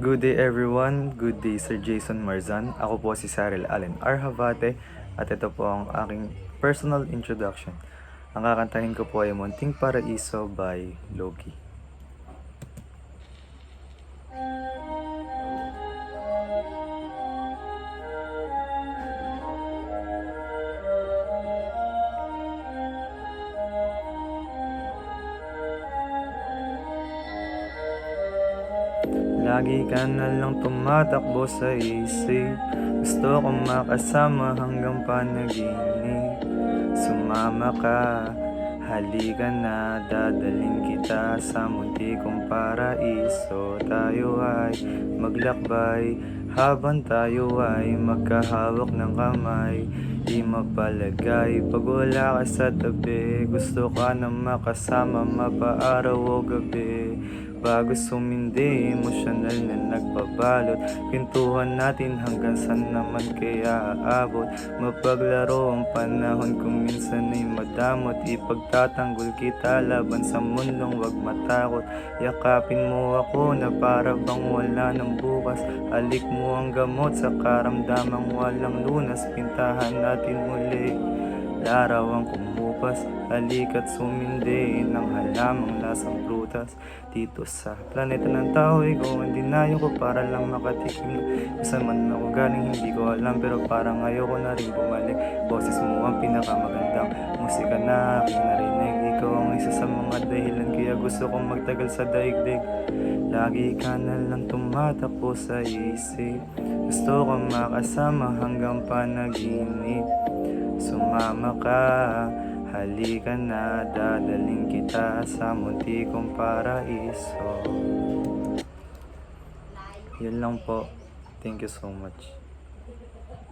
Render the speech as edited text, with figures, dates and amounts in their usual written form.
Good day everyone, good day Sir Jason Marzan. Ako po si Sarel Allen Arhavate at ito po ang aking personal introduction. Ang kakantahin ko po ay Munting Paraiso by Loki. Lagi ka na lang tumatakbo sa isip. Gusto kong makasama hanggang panaginip. Sumama ka, halika na, dadalhin kita sa munti kong paraiso. Tayo ay maglakbay, habang tayo ay magkahawak ng kamay. Di mapalagay pag wala ka sa tabi. Gusto ka na makasama mapaaraw o gabi. Bago sumindi, emosyonal na nagbabalot. Pintuhan natin hanggang saan naman kaya aabot. Mapaglaro ang panahon kung minsan ay madamot. Ipagtatanggol kita laban sa mundong wag matakot. Yakapin mo ako na para bang wala ng bukas. Halik mo ang gamot sa karamdamang walang lunas. Pintahan natin muli, larawan kumupas. Halika't sumindi ng halamang lasang prutas. Dito sa planeta ng tao, ikaw ang dinayo ko para lang makatikim na saan man ako galing, hindi ko alam. Pero parang ayoko na rin bumalik. Boses mo ang pinakamagandang musika na aking narinig. Ikaw ang isa sa mga dahilan kaya gusto kong magtagal sa daigdig. Lagi ka na lang tumatakbo sa isip. Gusto kong makasama hanggang panaginip. Sumama ka, halika na, dadalhin kita sa munti kong paraiso. Yun lang po. Thank you so much.